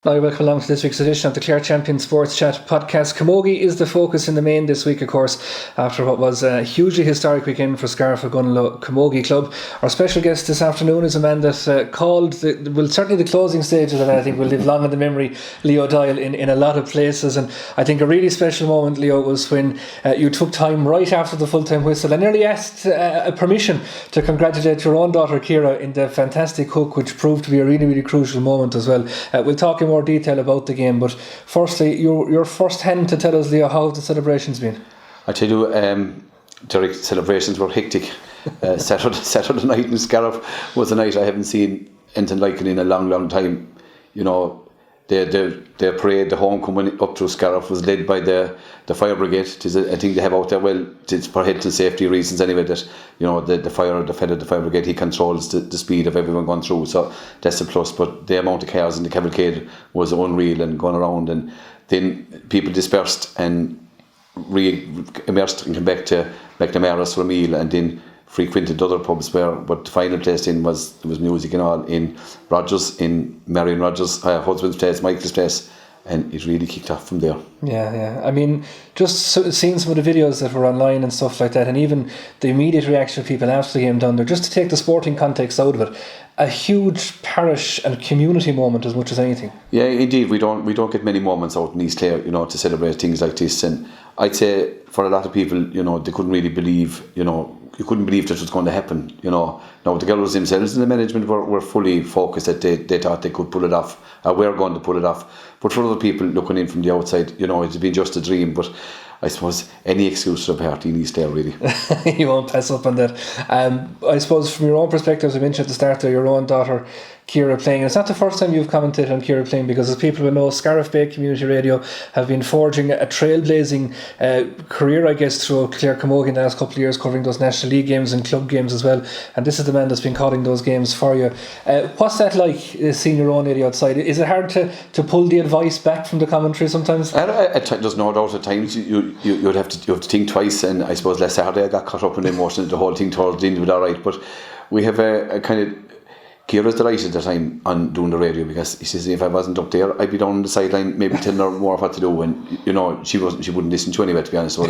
Hi, welcome along to this week's edition of the Clare Champion Sports Chat podcast. Camogie is the focus in the main this week, of course, after what was a hugely historic weekend for Scariff-Ogonnelloe Camogie Club. Our special guest this afternoon is a man that certainly the closing stage of that, I think, will live long in the memory, Leo Doyle, in a lot of places. And I think a really special moment, Leo, was when you took time right after the full-time whistle and nearly asked permission to congratulate your own daughter, Ciara, in the fantastic hook, which proved to be a really, really crucial moment as well. We'll talk in more detail about the game, but firstly, your first hand to tell us, Leo, how have the celebrations been? I tell you, Derek, celebrations were hectic. Saturday night in Scariff was a night I haven't seen anything like it in a long time. You know, the parade, the homecoming up through Scariff was led by the fire brigade. I think they have out there, well, it's for health and safety reasons anyway, that, you know, the head of the fire brigade, he controls the speed of everyone going through, so that's a plus. But the amount of cars in the cavalcade was unreal and going around, and then people dispersed and re-immersed and came back to McNamara's for a meal, and then frequented other pubs but the final place in was music and all in Rogers, in Marion Rogers' husband's place, Michael's place, and it really kicked off from there. Yeah. I mean, just seeing some of the videos that were online and stuff like that, and even the immediate reaction of people after the game down there, just to take the sporting context out of it, a huge parish and community moment as much as anything. Yeah, indeed, we don't get many moments out in East Clare, you know, to celebrate things like this. And I'd say for a lot of people, you know, they couldn't really believe, you know, you couldn't believe that was going to happen, you know. Now the girls themselves and the management were fully focused that they thought they could pull it off, were going to pull it off. But for other people looking in from the outside, you know, it's been just a dream. But I suppose any excuse to a party in East Clare, really. You won't pass up on that. I suppose from your own perspective, as I mentioned at the start there, your own daughter Ciara playing. It's not the first time you've commented on Ciara playing, because as people will know, Scariff Bay Community Radio have been forging a trailblazing career, I guess, through Clare Camogie in the last couple of years, covering those National League games and club games as well. And this is the man that's been calling those games for you. What's that like, seeing your own area outside? Is it hard to pull the advice back from the commentary sometimes? There's no doubt at times you have to think twice, and I suppose last Saturday I got caught up in the emotion of the whole thing towards the end of it, all right. But we have a kind of, Ciara's delighted that I'm on doing the radio, because he says if I wasn't up there, I'd be down on the sideline, maybe telling her more what to do. And you know, she wouldn't listen to anyway, to be honest. So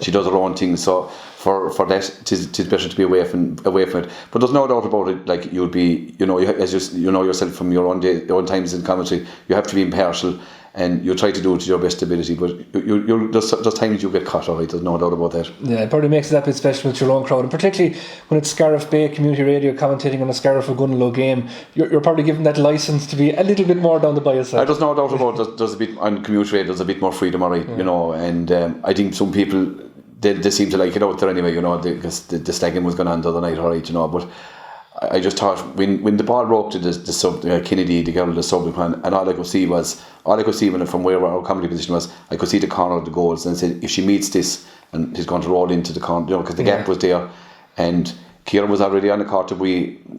she does her own thing. So for that, it's better to be away from it. But there's no doubt about it. Like, you'll be, you know, as you know yourself from your own times in commentary, you have to be impartial, and you try to do it to your best ability, but there's times you get caught, alright, there's no doubt about that. Yeah, it probably makes it that bit special with your own crowd, and particularly when it's Scariff Bay Community Radio commentating on a Scariff-Ogonnelloe game, you're probably given that licence to be a little bit more down the bias side. There's no doubt about it. There's a bit on community radio, there's a bit more freedom, alright, you know, and I think some people they seem to like it out there anyway, you know, because the slagging was going on the other night, alright, you know. But I just thought when the ball broke to the sub, Kennedy, the girl, the sub plan, and all I could see from where our comedy position was, I could see the corner of the goals, and I said, if she meets this, and she's going to roll into the corner, you know, because the gap was there, and Ciara was already on the court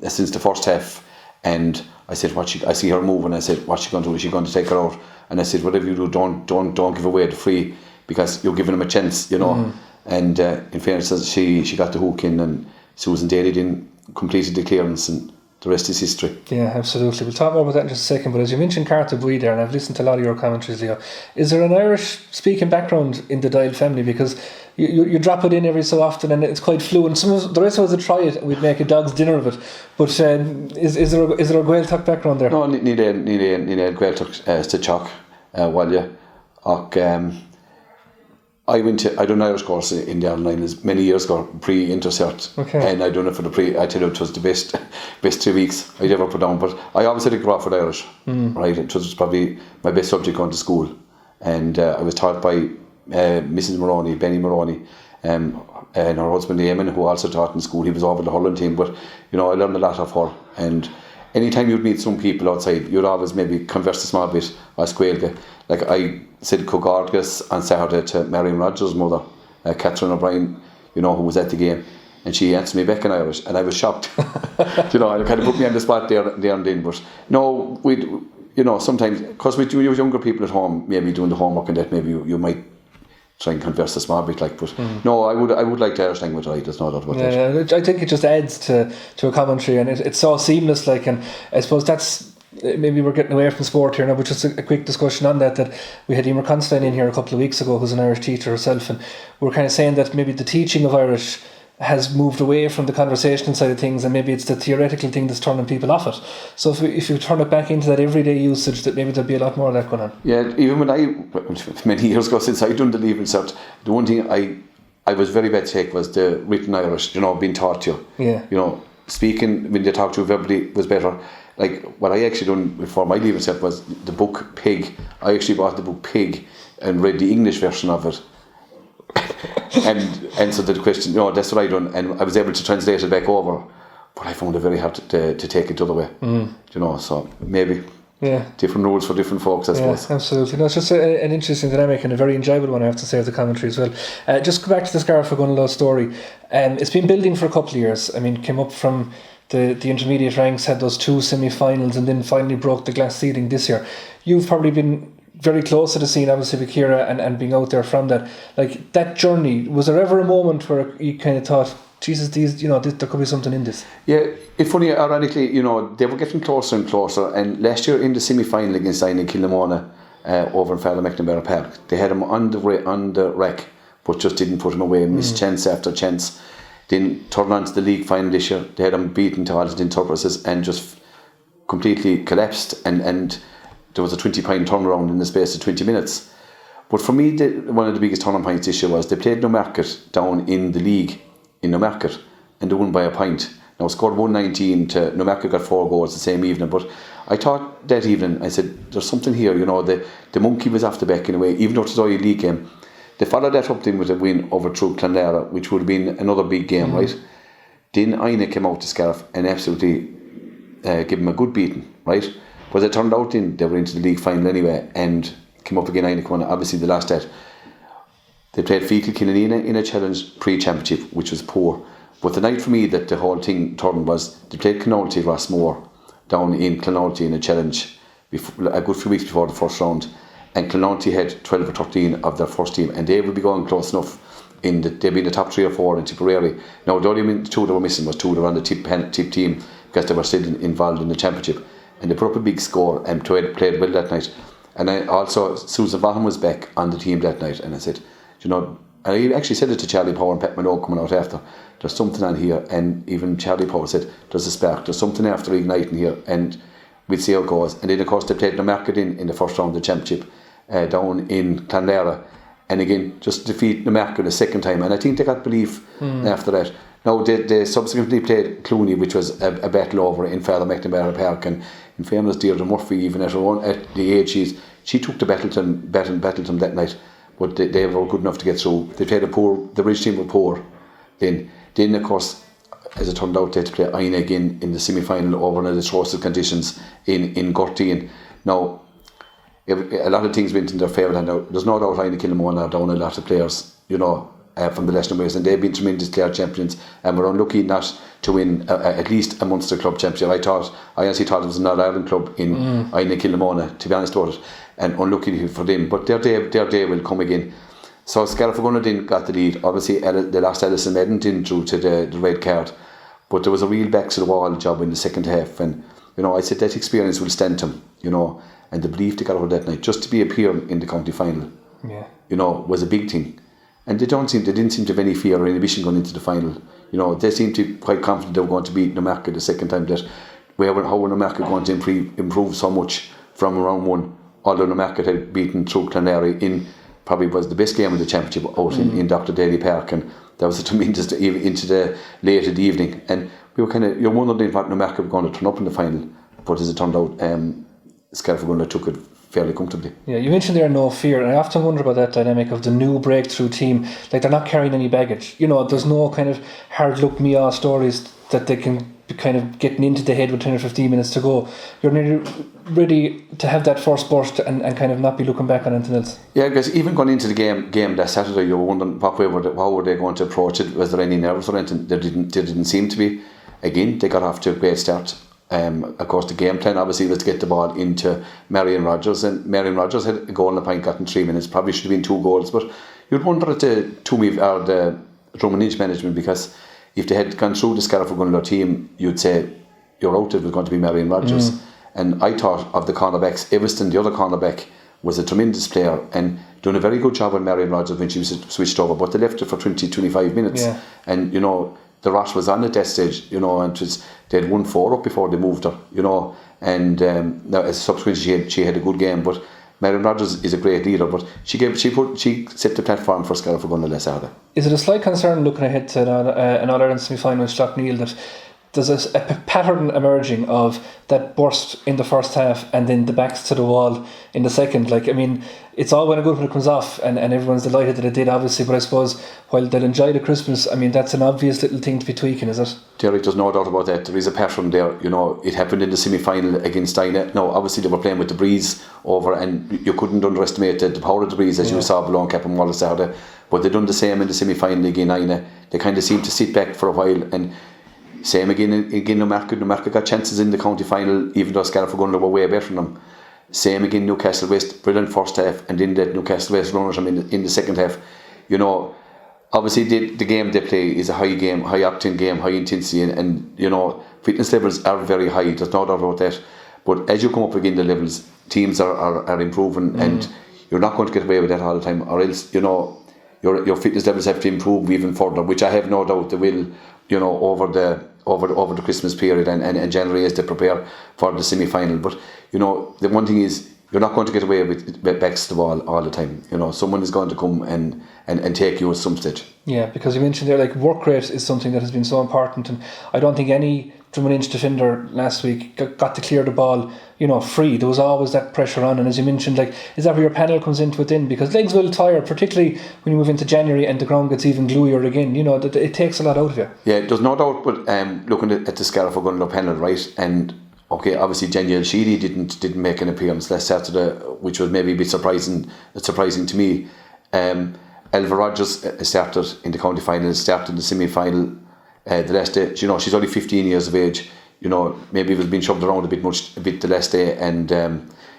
since the first half, and I said, I see her moving, I said, what's she going to do? Is she going to take her out? And I said, whatever you do, don't give away the free, because you're giving them a chance, you know. Mm-hmm. And in fairness, she got the hook in, and Susan Daly didn't completed the clearance, and the rest is history. Yeah, absolutely. We'll talk more about that in just a second, but as you mentioned Cartabui there, and I've listened to a lot of your commentaries, Leo, is there an Irish speaking background in the Doyle family? Because you drop it in every so often and it's quite fluent. The rest of us would try it and we'd make a dog's dinner of it, but is there a Gaeltacht background there? No, need a Gaeltacht to chalk while you I done an Irish course in the Ireland Islands many years ago, pre-intercert. Okay. And I done it for I tell you, it was the best 3 weeks I'd ever put down. But I always had a graph for Irish, right? It was probably my best subject going to school. And I was taught by Mrs. Moroney, Benny Moroney, and her husband Eamon, who also taught in school. He was over the Holland team, but you know, I learned a lot of her. And anytime you'd meet some people outside, you'd always maybe converse a small bit as Gaeilge. Like I said Cogorgas on Saturday to Marion Rogers' mother, Catherine O'Brien, you know, who was at the game, and she answered me back in Irish, and I was shocked. You know, it kind of put me on the spot there and then. But no, you know, sometimes, because with you younger people at home, maybe doing the homework and that, maybe you might try and converse a small bit, like, but no, I would like the Irish language, right? There's no doubt about that. I think it just adds to a commentary, and it's so seamless, like, and I suppose that's maybe we're getting away from sport here now, but just a quick discussion on that we had Emer Constein in here a couple of weeks ago, who's an Irish teacher herself, and we're kind of saying that maybe the teaching of Irish has moved away from the conversational side of things, and maybe it's the theoretical thing that's turning people off it. So if you turn it back into that everyday usage, that maybe there'll be a lot more of that going on. Yeah, even when many years ago since I done the Leaving Cert, the one thing I was very bad to take was the written Irish, being taught to you. Yeah. Speaking when they talk to you verbally was better. Like what I actually done before my Leaving Cert was the book Pig. I actually bought the book Pig and read the English version of it and answered the question. That's what I done, and I was able to translate it back over. But I found it very hard to take it the other way. So maybe different rules for different folks, I suppose. Yeah, absolutely. No, it's just an interesting dynamic and a very enjoyable one, I have to say, of the commentary as well. Just go back to the Scariff-Ogonnelloe story. It's been building for a couple of years. I mean, came up from the intermediate ranks, had those 2 semi-finals, and then finally broke the glass ceiling this year. You've probably been very close to the scene, obviously, with Ciara and being out there from that. Like, that journey, was there ever a moment where you kind of thought, Jesus, there could be something in this? Yeah, it's funny, ironically, they were getting closer and closer, and last year in the semi-final against Aina Kilnamona over in Father McNamara Park, they had him on the rack, but just didn't put him away, missed chance after chance. Then turned on to the league final this year, they had him beaten to all purposes and just completely collapsed, and there was a 20-point turnaround in the space of 20 minutes. But for me, one of the biggest turning points this year was they played Newmarket down in the league in Newmarket, and they won by a point. Now scored 119 to Newmarket, got 4 goals the same evening. But I thought that evening, I said, there's something here. The monkey was off the back in a way, even though it was a league game. They followed that up then with a win over through Clonlara, which would have been another big game, right? Then Aina came out to Scariff and absolutely gave them a good beating, right? But it turned out then they were into the league final anyway and came up again. Aina won. Obviously the last that they played Fecal Killanena in a challenge pre-championship, which was poor. But the night for me that the whole thing turned was they played Clonalty Rossmore down in Clonalty in a challenge a good few weeks before the first round, and Clonalty had 12 or 13 of their first team, and they would be going close enough. They'd be in the top 3 or 4 in Tipperary. Now the only 2 that were missing was 2 that were on the tip team because they were still involved in the championship, and they put up a big score and played well that night. And I also, Susan Vaughan was back on the team that night, and I said, I actually said it to Charlie Power and Pat Minogue coming out after, there's something on here, and even Charlie Power said, there's a spark, there's something after igniting here, and we'll see how it goes. And then of course they played Newmarket in the first round of the championship down in Clonlara, and again just defeat Newmarket the second time, and I think they got belief after that. Now they subsequently played Clooney, which was a battle over in Father McNamara Park, and in fairness, Deirdre Murphy, even at the age she took to Battleton that night, but they were good enough to get through. They played the Bridge team were poor. Then of course, as it turned out, they had to play Aina again in the semi-final over in the atrocious conditions in Gorty. And now a lot of things went in their favour, and now there's no doubt Aina Kilnamona are down a lot of players, from the Leicester Ways, and they've been tremendous Clare champions, and were unlucky not to win at least a Munster club championship. I honestly thought it was an All-Ireland club in Aina Kilnamona, to be honest about it, and unlucky for them, but their day will come again. So Scariff-Ogonnelloe then got the lead. Obviously they lost Alison Eddington through to the red card, but there was a real backs to the wall job in the second half, and I said that experience will stand them, and the belief they got over that night just to be appearing in the county final, was a big thing. And they didn't seem to have any fear or inhibition going into the final. They seemed to be quite confident they were going to beat Newmarket the second time. How were Newmarket going to improve so much from round 1? Although Newmarket had beaten through Clonlara in probably was the best game of the championship out in Dr. Daly Park, and that was a tremendous into the late of the evening. And we were you're wondering what Newmarket were going to turn up in the final, but as it turned out, Scariff-Ogonnelloe took it fairly comfortably. Yeah, you mentioned there no fear, and I often wonder about that dynamic of the new breakthrough team. Like, they're not carrying any baggage. There's no kind of hard look me off stories that they can be kind of getting into the head with 10 or 15 minutes to go. You're nearly ready to have that first burst and kind of not be looking back on anything else. Yeah, because even going into the game that Saturday, you were wondering how were they going to approach it. Was there any nerves or anything? There didn't seem to be. Again, they got off to a great start. Of course, the game plan obviously was to get the ball into Marion Rogers, and Marion Rogers had a goal and a point got in 3 minutes. Probably should have been 2 goals, but you'd wonder at the Drummond Inch management, because if they had gone through the Scariff-Ogonnelloe team, you'd say you're out if it was going to be Marion Rogers, And I thought of the cornerbacks, Everston, the other cornerback, was a tremendous player and doing a very good job on Marion Rogers when she was switched over, but they left her for 20-25 minutes. Yeah. And, the Ross was on at that stage, and they had 1-4 up before they moved her, and now as subsequently she had a good game, but Marion Rogers is a great leader, but she set the platform for Scariff-Ogonnelloe last Saturday. Is it a slight concern looking ahead to an All-Ireland semi-final with Slaughtneil that there's a pattern emerging of that burst in the first half and then the backs to the wall in the second? It's all well and good when it comes off and everyone's delighted that it did, obviously, but I suppose while they'll enjoy the Christmas, that's an obvious little thing to be tweaking, is it? Derek, there's no doubt about that. There is a pattern there. It happened in the semi-final against Dinah. Now, obviously they were playing with the breeze over, and you couldn't underestimate the power of the breeze, as you saw below Cap and Wallace Saturday. But they done the same in the semi-final against Dinah. They kind of seemed to sit back for a while, and same again Newmarket got chances in the county final, even though Scariff-Ogonnelloe were way better than them. Same again Newcastle West, brilliant first half, and then that Newcastle West runners in the second half. Obviously the game they play is a high game, high octane game, high intensity, and fitness levels are very high. There's no doubt about that. But as you come up again the levels, teams are improving, and you're not going to get away with that all the time, or else your fitness levels have to improve even further, which I have no doubt they will. Over the Christmas period and January as they prepare for the semi-final. But the one thing is, you're not going to get away with backs to the wall all the time. Someone is going to come and take you at some stage. Yeah, because you mentioned there, work rate is something that has been so important, and I don't think any drum-and-inch defender last week got to clear the ball, free. There was always that pressure on, and as you mentioned, is that where your panel comes into it then? Because legs will tire, particularly when you move into January and the ground gets even gluier again. That it takes a lot out of you. Yeah, there's no doubt. But looking at the Scariff-Ogonnelloe panel, right, and okay, obviously Danielle Sheedy didn't make an appearance last Saturday, which was maybe a bit surprising to me. Elva Rogers started in the county final, started in the semi-final the last day. She's only 15 years of age. Maybe it was being shoved around a bit the last day, and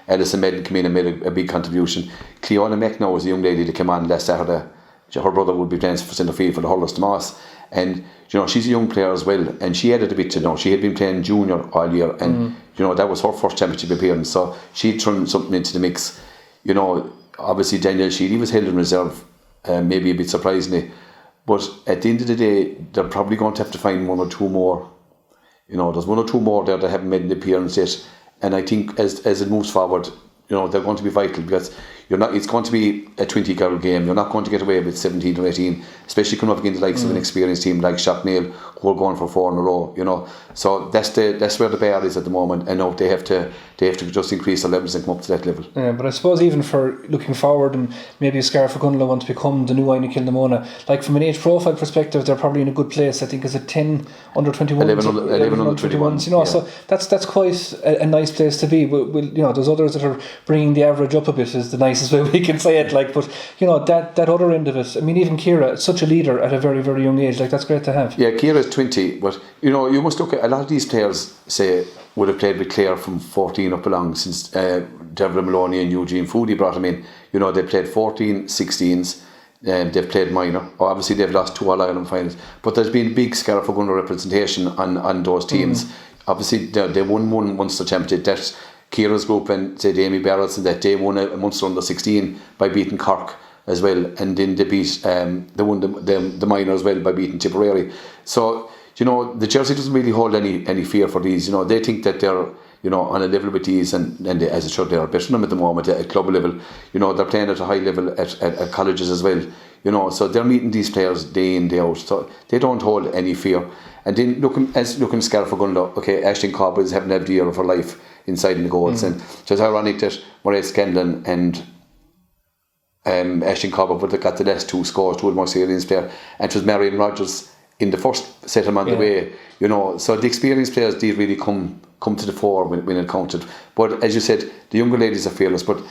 Alison Medden came in and made a big contribution. Cleona McNow was the young lady that came on last Saturday. Her brother would be playing for centre field for the Hurlers Tomas, and she's a young player as well, and she added a bit to she had been playing junior all year, and that was her first championship appearance, so she'd thrown something into the mix. Obviously Danielle Sheedy was held in reserve, maybe a bit surprisingly, but at the end of the day they're probably going to have to find one or two more. There's one or two more there that haven't made an appearance yet, and I think as it moves forward, they're going to be vital, because it's going to be a 20-girl game. You're not going to get away with 17 or 18, especially coming up against the likes of an experienced team like Slaughtneil, who are going for 4 in a row. So that's where the bar is at the moment, and now they have to just increase their levels and come up to that level. Yeah, but I suppose even for looking forward, and maybe Scariff-Ogonnelloe want to become the new Aina Kilnamona, from an age profile perspective, they're probably in a good place. I think is it 10 under 21s, 11 under 21s. So that's quite a nice place to be. There's others that are bringing the average up a bit, is the nicest way we can say it. But that other end of it. Even Ciara, such a leader at a very, very young age. That's great to have. Yeah, Ciara's 20, but you must look at a lot of these players. Say would have played with Clare from 14 up along, since Deborah Maloney and Eugene Foodie brought him in. They played 14, 16s. They've played minor. Obviously they've lost 2 All-Ireland finals, but there's been big Scariff-Ogonnelloe representation on those teams. Obviously they won one Munster championship. That's Ciara's group, and say Amy Barrett's, and that they won a Munster under 16 by beating Cork as well, and then they beat they won the minor as well by beating Tipperary. So the jersey doesn't really hold any fear for these. They think that they're on a level with these, and they, as it should, they are better than them at the moment at club level. They're playing at a high level at colleges as well. So they're meeting these players day in, day out. So they don't hold any fear. And then looking Scariff-Ogonnelloe, okay, Aisling Cobb is having the year of her life inside in the goals, and so it's ironic that Mairead Scanlon and Aisling Cobb would have got the last 2 scores, 2 of the more experienced player, and it was Marion Rogers in the first set them on the way. So the experienced players did really come to the fore when it counted. But as you said, the younger ladies are fearless, but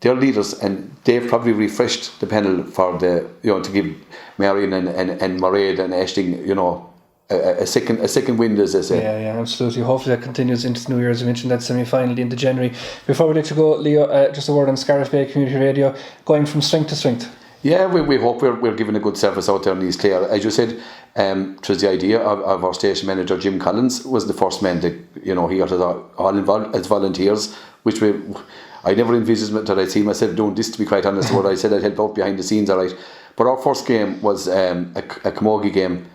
they're leaders, and they've probably refreshed the panel for the to give Marion and Mairead and Aisling a second wind, as they say. Yeah, absolutely. Hopefully that continues into the New Year, as you mentioned, that semi-final into January. Before we let you go, Leo, just a word on Scariff Bay Community Radio, going from strength to strength. Yeah, we hope we're giving a good service out there in East Clare. As you said, it was the idea of our station manager Jim Collins was the first man to, he got us all involved as volunteers, which I never envisaged that I'd see myself doing this, to be quite honest. What I said I'd help out behind the scenes, all right. But our first game was a camogie game,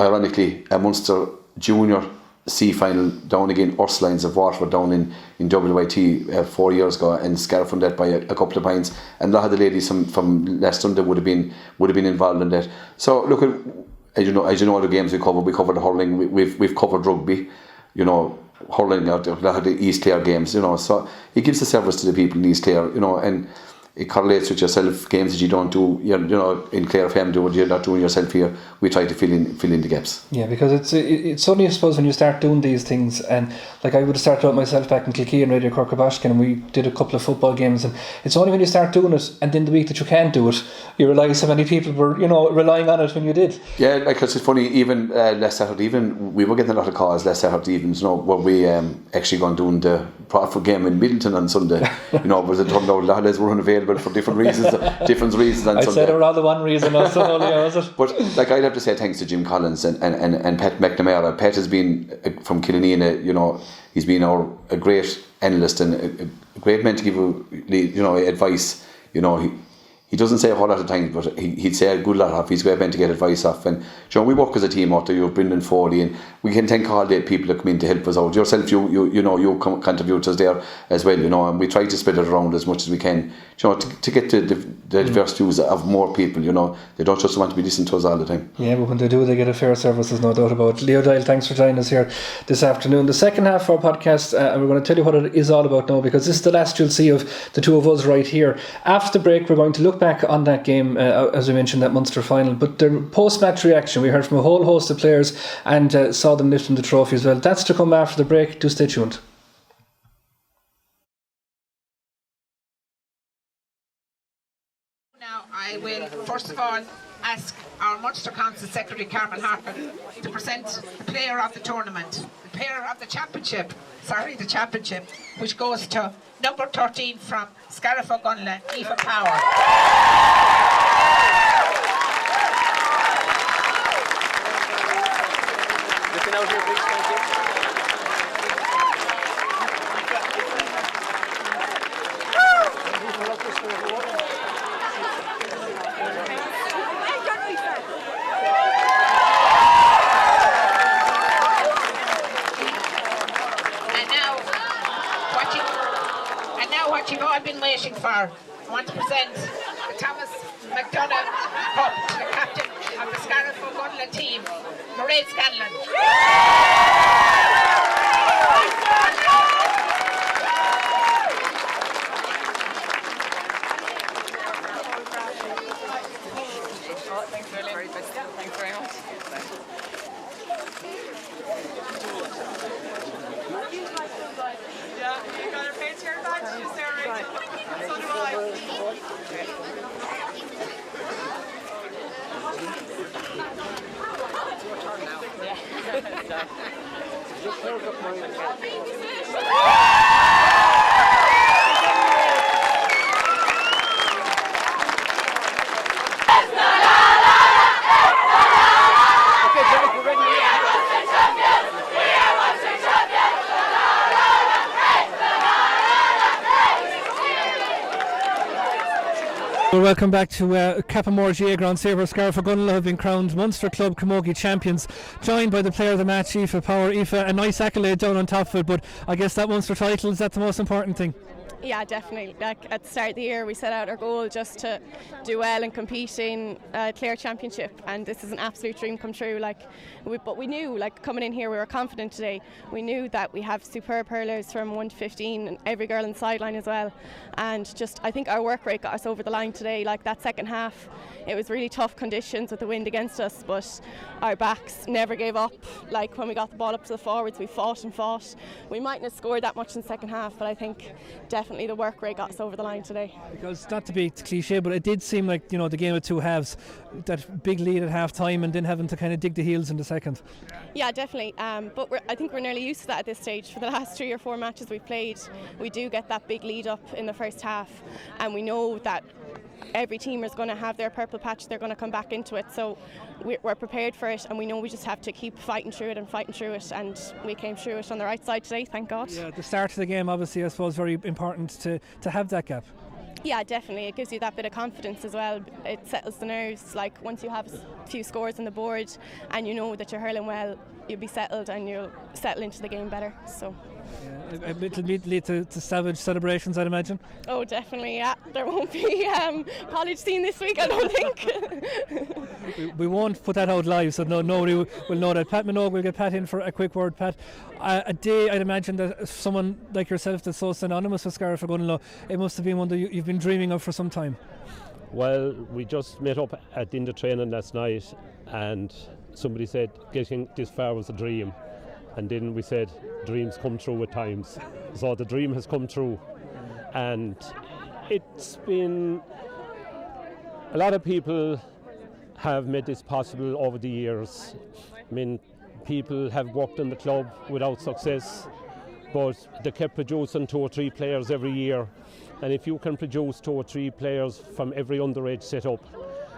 ironically, a Munster junior C final down again, Ursulines of Waterford down in WIT 4 years ago, and Scariff won that by a couple of points. And a lot of the ladies from last Sunday would have been involved in that. So look, as you know, the games we covered the hurling, we've covered rugby, hurling out a lot of the East Clare games, so it gives a service to the people in East Clare, and it correlates with yourself. Games that you don't do, in Clare FM, do what you're not doing yourself here. We try to fill in the gaps. Yeah, because it's only, I suppose, when you start doing these things, and like I would have started out myself back in Kilkee and Radio Cork-Abashkin, and we did a couple of football games, and it's only when you start doing it, and then the week that you can't do it, you realise how many people were, relying on it when you did. Yeah, because it's funny, even last Saturday evening, we were getting a lot of calls last Saturday evenings, where we actually gone doing the Bradford game in Middleton on Sunday. Was it turned out a lot of us were unavailable for different reasons on I'd Sunday. I'd say there were all the one reason also, was it? But I'd have to say thanks to Jim Collins and Pat McNamara. Pat has been from Killanena, he's been a great analyst and a great man to give advice. He doesn't say a whole lot of times, but he'd say a good lot of. He's a great man to get advice off. And we work as a team out there. You're Brendan Foley, and we can thank all the people that come in to help us out. Yourself, you contributors there as well, and we try to spread it around as much as we can, to get the diverse views of more people. They don't just want to be listening to us all the time. Yeah, but when they do, they get a fair service. There's no doubt about it. Leo Doyle, thanks for joining us here this afternoon. The second half of our podcast, and we're going to tell you what it is all about now, because this is the last you'll see of the two of us right here. After the break, we're going to look back on that game, as we mentioned, that Munster final, but the post-match reaction, we heard from a whole host of players and saw them lifting the trophy as well. That's to come after the break. Do stay tuned. Now I will first of all ask our Munster Council Secretary Carmen Harkin to present the player of the tournament, the player of the championship, which goes to number 13 from Scariff-Ogonnelloe, Aoife Power. Listen out here, please. Thank you. What you've all been waiting for. I want to present the Thomas McDonagh Cup to the captain of the Scariff-Ogonnelloe team, Mairead Scanlon. Thanks very much. Yeah, you got a page here back? She's there, right? So do I. Well, welcome back to Camogie Ground Saver. Scariff-Ogonnelloe have been crowned Munster Club Camogie champions, joined by the player of the match, Aoife Power. Aoife, a nice accolade down on top of it, but I guess that Munster title, is that the most important thing? Yeah, definitely. Like at the start of the year, we set out our goal just to do well and compete in Clare Championship, and this is an absolute dream come true. But we knew, coming in here, we were confident today. We knew that we have superb hurlers from 1 to 15, and every girl on the sideline as well. And I think our work rate got us over the line today. That second half, it was really tough conditions with the wind against us, but our backs never gave up. When we got the ball up to the forwards, we fought and fought. We mightn't have scored that much in the second half, but I think definitely the work rate got us over the line today. Because, not to be cliche, but it did seem like, the game of two halves, that big lead at half time and then having to kind of dig the heels in the second. Yeah, definitely. But I think we're nearly used to that at this stage. For the last 3 or 4 matches we've played, we do get that big lead up in the first half, and we know that every team is going to have their purple patch, they're going to come back into it, so we're prepared for it, and we know we just have to keep fighting through it, and we came through it on the right side today, thank God. Yeah, the start of the game obviously I suppose very important to have that gap. Yeah, definitely. It gives you that bit of confidence as well. It settles the nerves. Like once you have a few scores on the board and you know that you're hurling well, you'll be settled and you'll settle into the game better. So. Yeah, it'll lead to savage celebrations, I'd imagine. Oh, definitely. Yeah, there won't be college scene this week, I don't think. we won't put that out live, so nobody will know that. Pat Minogue will get Pat in for a quick word. Pat, a day I'd imagine that someone like yourself that's so synonymous with Scariff-Ogonnelloe, it must have been one that you've been dreaming of for some time. Well, we just met up at the end of training last night, and somebody said getting this far was a dream, and then we said dreams come true at times. So the dream has come true, and it's been a lot of people have made this possible over the years. I mean, people have worked in the club without success, but they kept producing 2 or 3 players every year, and if you can produce 2 or 3 players from every underage setup,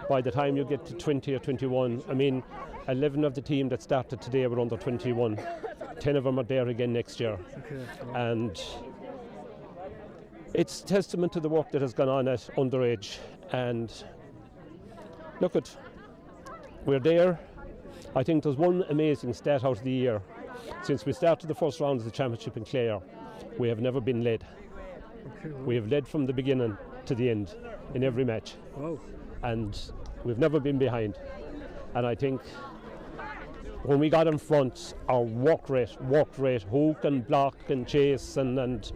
by the time you get to 20 or 21, I mean 11 of the team that started today were under 21, 10 of them are there again next year. And it's testament to the work that has gone on at underage. And look, we're there. I think there's one amazing stat out of the year. Since we started the first round of the championship in Clare, we have never been led. We have led from the beginning to the end in every match. Wow. And we've never been behind. And I think when we got in front, our work rate, hook and block and chase, and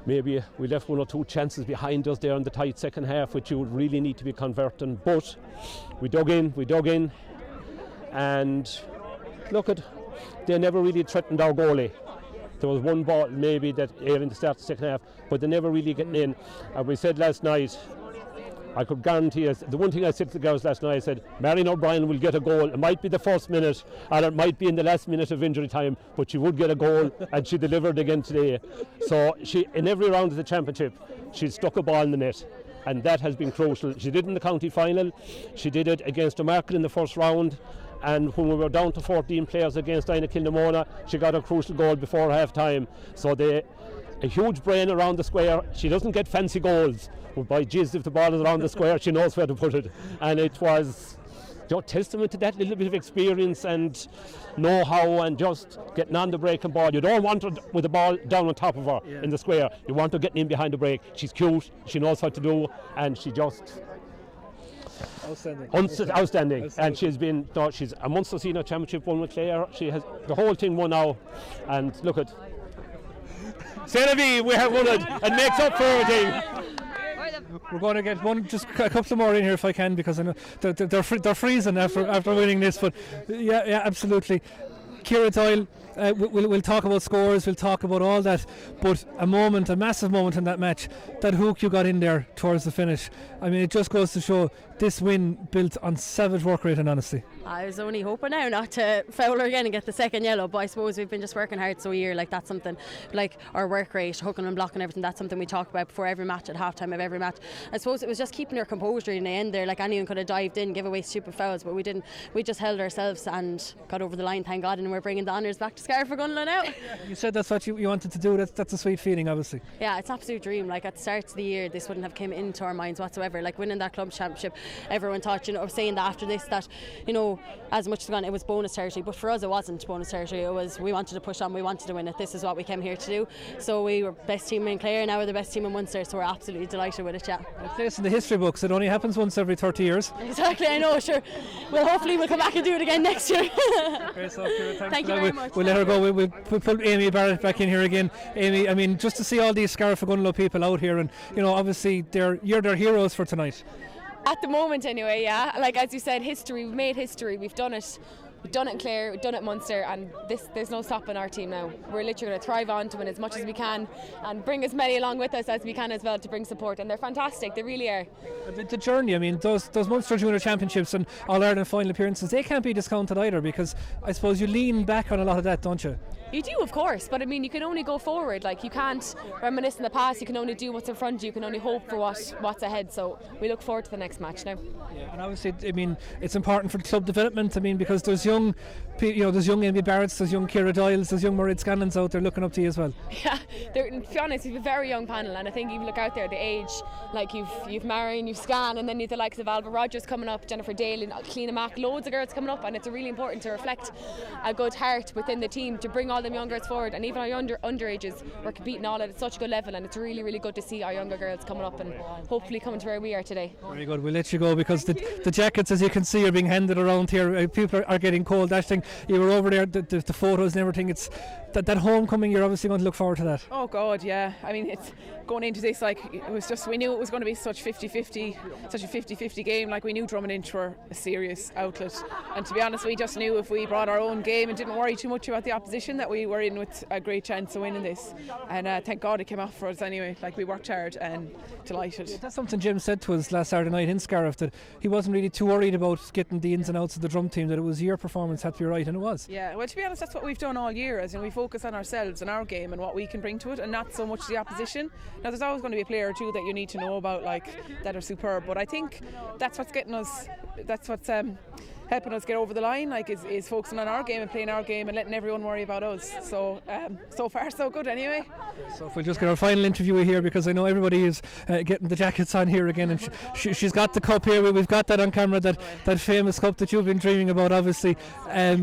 maybe we left 1 or 2 chances behind us there in the tight second half, which you would really need to be converting. But we dug in, and look they never really threatened our goalie. There was one ball maybe that in the start of the second half, but they never really getting in. And we said last night, I could guarantee us, the one thing I said to the girls last night, I said, Marion O'Brien will get a goal. It might be the first minute, or it might be in the last minute of injury time, but she would get a goal, and she delivered again today. So she, in every round of the championship, she stuck a ball in the net, and that has been crucial. She did in the county final, she did it against O'Market in the first round, and when we were down to 14 players against Ina Kilnamona, she got a crucial goal before half time. So a huge brain around the square. She doesn't get fancy goals, but by jizz, if the ball is around the square, she knows where to put it. And it was testament to that little bit of experience and know-how and just getting on the breaking ball. You don't want her with the ball down on top of her in the square. You want her getting in behind the break. She's cute, she knows what to do, and she just... Outstanding. And she's a Munster Senior Championship won with Clare. She has the whole thing won now, and look at Senavi, we have won it and makes up for everything. We're going to get just a couple more in here if I can, because I know they're freezing after winning this. But yeah, absolutely. Ciara Doyle, we'll talk about scores, we'll talk about all that, but a massive moment in that match, that hook you got in there towards the finish. I mean, it just goes to show this win built on savage work rate and honesty. I was only hoping now not to foul her again and get the second yellow, but I suppose we've been just working hard so year, like that's something, like our work rate, hooking and blocking, everything, that's something we talk about before every match, at half time of every match. I suppose it was just keeping her composure in the end there, like anyone could have dived in, give away stupid fouls, but we didn't. We just held ourselves and got over the line, thank God, and we're bringing the honours back to Scariff-Ogonnelloe now. You said that's what you wanted to do. That's a sweet feeling, obviously. Yeah, it's an absolute dream. Like at the start of the year, this wouldn't have came into our minds whatsoever. Like winning that club championship, everyone thought, saying that after this, that as much as gone, it was bonus territory. But for us, it wasn't bonus territory. It was, we wanted to push on, we wanted to win it. This is what we came here to do. So we were best team in Clare, now we're the best team in Munster. So we're absolutely delighted with it. Yeah. A place in the history books. It only happens once every 30 years. Exactly, I know. Sure. Well, hopefully we'll come back and do it again next year. Thank you very much. We'll let her go. We'll put Amy Barrett back in here again. Amy, I mean, just to see all these Scariff-Ogonnelloe people out here, and obviously you're their heroes for tonight. At the moment anyway, yeah. Like as you said, history, we've made history, we've done it. We've done it in Clare, we've done it in Munster, and there's no stopping our team now. We're literally going to thrive on to win as much as we can and bring as many along with us as we can as well to bring support, and they're fantastic, they really are. The journey, I mean, those Munster Junior Championships and All-Ireland final appearances, they can't be discounted either, because I suppose you lean back on a lot of that, don't you? You do, of course, but I mean, you can only go forward. Like, you can't reminisce in the past. You can only do what's in front of you. You can only hope for what's ahead. So we look forward to the next match now. Yeah, and obviously, I mean, it's important for club development. I mean, because there's young, there's young Amy Barretts, there's young Ciara Doyles, there's young Mairead Scannons out there looking up to you as well. Yeah, to be honest, we've a very young panel, and I think even look out there, the age, like you've Marion, you've Scan, and then you've the likes of Alba Rogers coming up, Jennifer Dale, and Cleena Mack, loads of girls coming up, and it's really important to reflect a good heart within the team to bring all them young girls forward. And even our underages, we're competing all at such a good level, and it's really, really good to see our younger girls coming up and hopefully coming to where we are today. Very good. We'll let you go because the jackets, as you can see, are being handed around here. People are getting cold. Ashling, you were over there, the photos and everything. It's that homecoming. You're obviously going to look forward to that. Oh God, yeah. I mean, it's going into this, like, it was just, we knew it was going to be such a 50-50 game. Like, we knew Drummond Inch were a serious outlet, and to be honest, we just knew if we brought our own game and didn't worry too much about the opposition, that we were in with a great chance of winning this. And thank God it came off for us anyway. Like, we worked hard and delighted. That's something Jim said to us last Saturday night in Scariff, that he wasn't really too worried about getting the ins and outs of the drum team, that it was your performance had to be right, and it was. Yeah, well, to be honest, that's what we've done all year, as in we focus on ourselves and our game and what we can bring to it, and not so much the opposition. Now, there's always going to be a player or two that you need to know about, like, that are superb, but I think that's what's getting us, that's what's helping us get over the line, like, is focusing on our game and playing our game and letting everyone worry about us. So so far so good anyway. So if we'll just get our final interview here, because I know everybody is getting the jackets on here again, and she's got the cup here. We've got that on camera, that famous cup that you've been dreaming about, obviously. I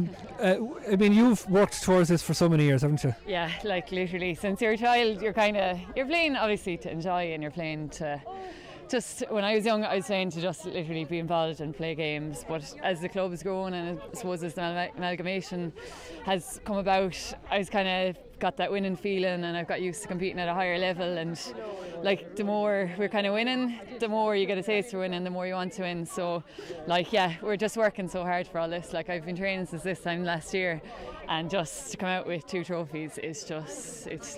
mean, you've worked towards this for so many years, haven't you? Yeah, like literally since you're a child, you're playing obviously to enjoy, and you're playing to just, when I was young, I was playing to just literally be involved and play games. But as the club has grown, and I suppose as the amalgamation has come about, I was kind of got that winning feeling, and I've got used to competing at a higher level. And like, the more we're kind of winning, the more you get a taste for winning, the more you want to win. So like, yeah, we're just working so hard for all this. Like, I've been training since this time last year, and just to come out with 2 trophies is just, it's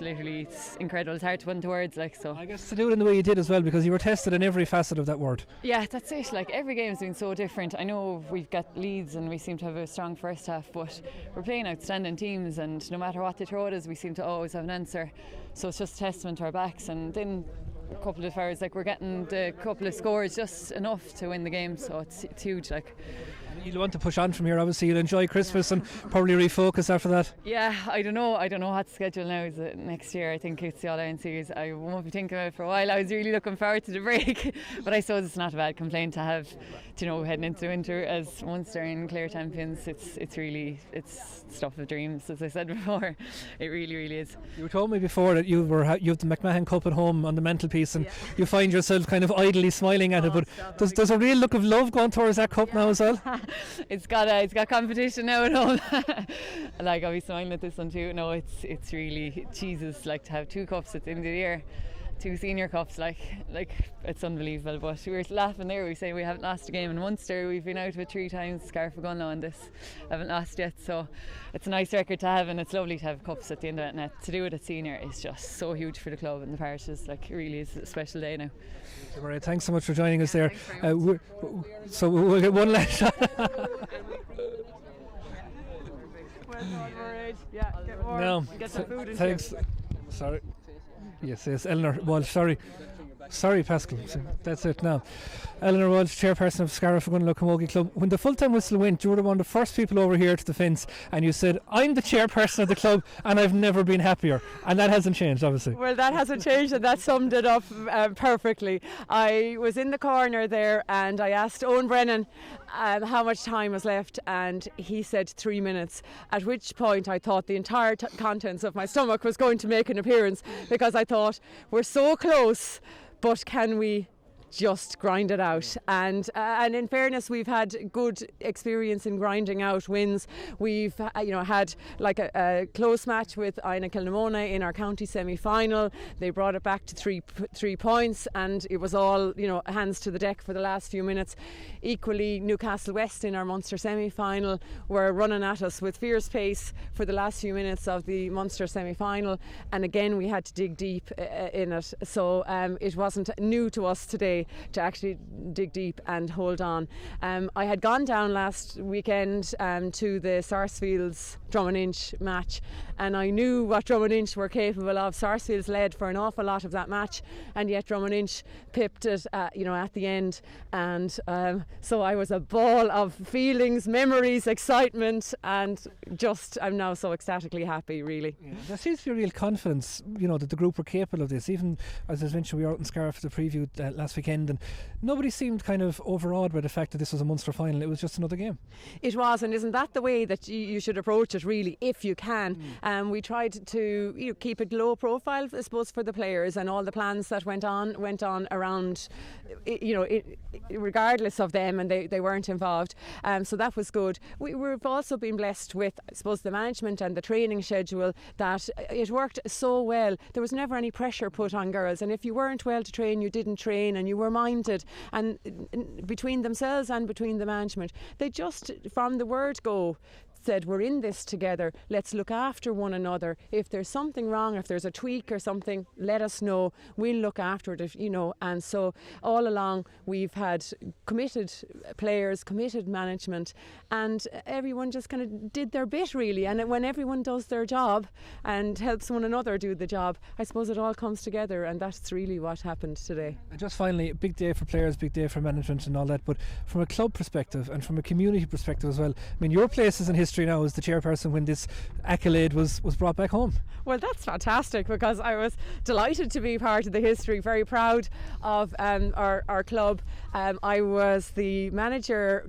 incredible. It's hard to put into words, like. So I guess to do it in the way you did as well, because you were tested in every facet of that word. Yeah, that's it. Like, every game's been so different. I know we've got leads and we seem to have a strong first half, but we're playing outstanding teams, and no matter what they throw at us, we seem to always have an answer. So it's just a testament to our backs, and then a couple of hours, like, we're getting the couple of scores just enough to win the game. So it's huge, like. You'll want to push on from here, obviously. You'll enjoy Christmas and probably refocus after that. Yeah, I don't know what the schedule now is next year. I think it's the All-Ireland Series. I won't be thinking about it for a while. I was really looking forward to the break, but I suppose it's not a bad complaint to have, heading into winter as Munster and Clare champions. It's really stuff of dreams, as I said before. It really, really is. You told me before that you have the McMahon Cup at home on the mantelpiece, and you find yourself kind of idly smiling at it, but there's a real look of love going towards that cup now as well. It's got competition now at home. Like, I'll be smiling at this one too. No, it's really Jesus, like, to have 2 cups at the end of the year, 2 senior cups, like it's unbelievable. But we were laughing there, we say we haven't lost a game in Munster. We've been out of it 3 times, Scariff-Ogonnelloe, and this haven't lost yet. So it's a nice record to have, and it's lovely to have cups at the end of it. And to do it at senior is just so huge for the club and the parishes. Like, it really is a special day now. Right, thanks so much for joining us there. So we'll get one last shot. Yeah, get warm. No, Get some food in. Thanks. Sorry. Yes, Eleanor Walsh. Sorry, Pascal. That's it now. Eleanor Walsh, chairperson of Scariff-Ogonnelloe Camogie Club. When the full-time whistle went, you were one of the first people over here to the fence, and you said, "I'm the chairperson of the club, and I've never been happier." And that hasn't changed, obviously. Well, that hasn't changed, and that summed it up perfectly. I was in the corner there, and I asked Owen Brennan how much time was left, and he said 3 minutes, at which point I thought the entire contents of my stomach was going to make an appearance, because I thought, we're so close, but can we just grind it out? And in fairness, we've had good experience in grinding out wins. We've had like a close match with Aina Kilnamona in our county semi-final. They brought it back to three points, and it was all hands to the deck for the last few minutes. Equally, Newcastle West in our Munster semi-final were running at us with fierce pace for the last few minutes of the Munster semi-final, and again we had to dig deep in it. So it wasn't new to us today. today to actually dig deep and hold on. I had gone down last weekend to the Sarsfields Drummond Inch match, and I knew what Drummond Inch were capable of. Sarsfields led for an awful lot of that match, and yet Drummond Inch pipped it at the end, and so I was a ball of feelings, memories, excitement, and just I'm now so ecstatically happy, really. Yeah, there seems to be real confidence, that the group were capable of this. Even as I mentioned, we were out in Scariff for the preview last weekend, and nobody seemed kind of overawed by the fact that this was a Munster final. It was just another game. It was, and isn't that the way that you should approach it, really, if you can? We tried to keep it low profile, I suppose, for the players, and all the plans that went on around, regardless of them, and they weren't involved. So that was good. We've also been blessed with, I suppose, the management and the training schedule, that it worked so well. There was never any pressure put on girls, and if you weren't well to train, you didn't train, and you were minded. And between themselves and between the management, they just, from the word go, said, we're in this together, let's look after one another. If there's something wrong, if there's a tweak or something, let us know, we'll look after it, and so all along we've had committed players, committed management, and everyone just kind of did their bit, really. And when everyone does their job and helps one another do the job, I suppose it all comes together, and that's really what happened today. And just finally, a big day for players, big day for management and all that, but from a club perspective and from a community perspective as well, I mean, your place is in history now as the chairperson when this accolade was brought back home. Well, that's fantastic, because I was delighted to be part of the history, very proud of our club. I was the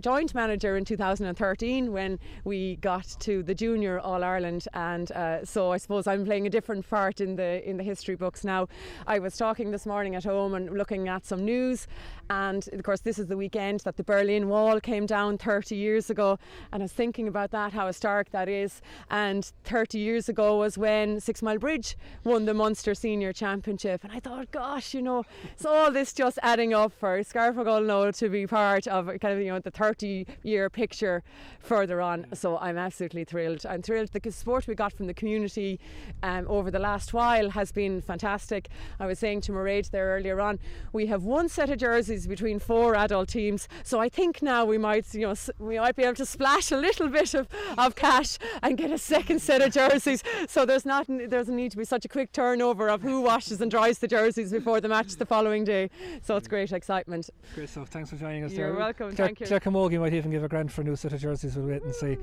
joint manager in 2013 when we got to the Junior All-Ireland, and so I suppose I'm playing a different part in the history books now. I was talking this morning at home and looking at some news, and of course this is the weekend that the Berlin Wall came down 30 years ago, and I was thinking about that, how historic that is. And 30 years ago was when 6 Mile Bridge won the Munster Senior Championship, and I thought, gosh, so all this just adding up for Scariff-Ogonnelloe to be part of kind of the 30-year picture further on. So I'm absolutely thrilled. I'm thrilled. The support we got from the community over the last while has been fantastic. I was saying to Mairead there earlier on, we have one set of jerseys between 4 adult teams, so I think now we might be able to splash a little bit of cash and get a second set of jerseys, so there doesn't need to be such a quick turnover of who washes and dries the jerseys before the match the following day. So it's great excitement. Great stuff. Thanks for joining us. You're welcome. Thank you. Claire Camogie might even give a grant for a new set of jerseys. We'll wait and see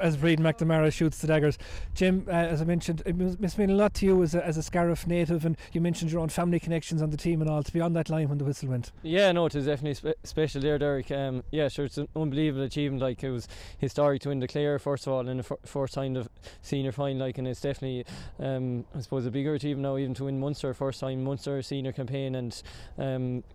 as Breed McNamara shoots the daggers. Jim, as I mentioned, it must mean a lot to you as a Scariff native, and you mentioned your own family connections on the team and all, to be on that line when the whistle went. Yeah, no, it was definitely special there, Derek. Sure, it's an unbelievable achievement. It was historic to win the Clare first of all in the first time of senior final, and it's definitely I suppose a bigger achievement now even to win Munster, first time Munster senior campaign, and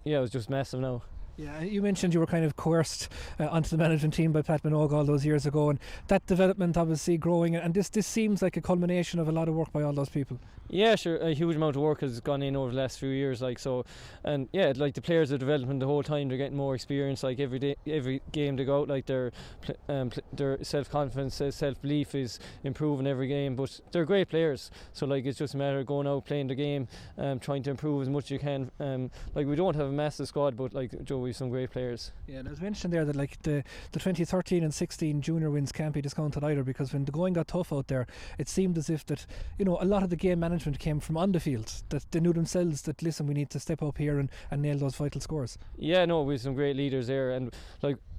it was just massive now. Yeah, you mentioned you were kind of coerced onto the management team by Pat Minogue all those years ago, and that development obviously growing, and this seems like a culmination of a lot of work by all those people. Yeah, sure, a huge amount of work has gone in over the last few years, and the players are developing the whole time. They're getting more experience, every game they go out, their self-confidence, self-belief is improving every game, but they're great players, so it's just a matter of going out, playing the game, trying to improve as much as you can. We don't have a massive squad, but Joe, we've some great players. Yeah, and as mentioned there that the 2013 and 16 junior wins can't be discounted either, because when the going got tough out there, it seemed as if that a lot of the game management came from on the field, that they knew themselves that, listen, we need to step up here and nail those vital scores. Yeah, no, we have some great leaders there, and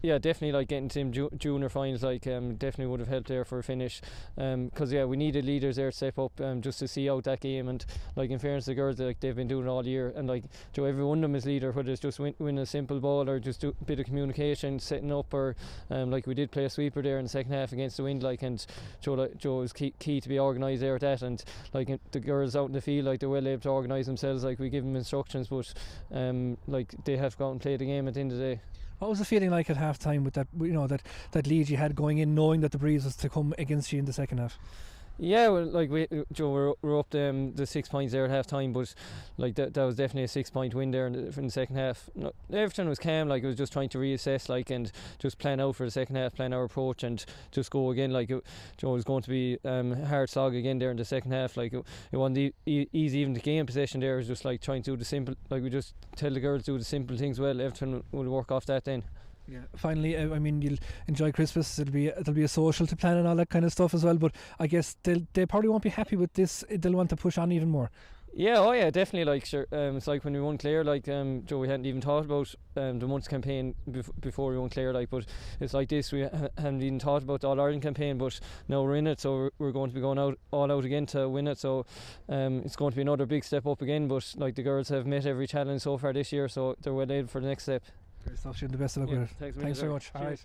definitely getting to junior finals definitely would have helped there for a finish, because we needed leaders there to step up just to see out that game. And in fairness to the girls, they've been doing it all year, and every one of them is leader, whether it's just win a simple ball or just do a bit of communication, setting up, or we did play a sweeper there in the second half against the wind, and Joe was key to be organised there at that. And the girls out in the field, they're well able to organise themselves. We give them instructions, but they have to go out and play the game at the end of the day. What was the feeling like at half time with that, that lead you had going in, knowing that the breeze was to come against you in the second half? Yeah, well, like Joe, we're up the 6 points there at half time, but like that was definitely a 6 point win there in the second half. No, everything was calm, like it was just trying to reassess, like, and just plan out for the second half, plan our approach, and just go again. Like Joe, was going to be hard slog again there in the second half. Like it wasn't easy even to gain possession there. It was just like trying to do the simple, like we just tell the girls to do the simple things well. Everything will work off that then. Yeah. Finally, I mean, you'll enjoy Christmas. It'll be a social to plan and all that kind of stuff as well. But I guess they probably won't be happy with this. They'll want to push on even more. Yeah, oh yeah, definitely. Like sure, it's like when we won Clare, like Joe, we hadn't even thought about the Munster campaign before we won Clare, like. But it's like this, we haven't even thought about the All Ireland campaign, but now we're in it, so we're going to be going all out again to win it. So it's going to be another big step up again. But like the girls have met every challenge so far this year, so they're well able for the next step. Great stuff, Jim. The best of luck with it. Thanks very much. All right.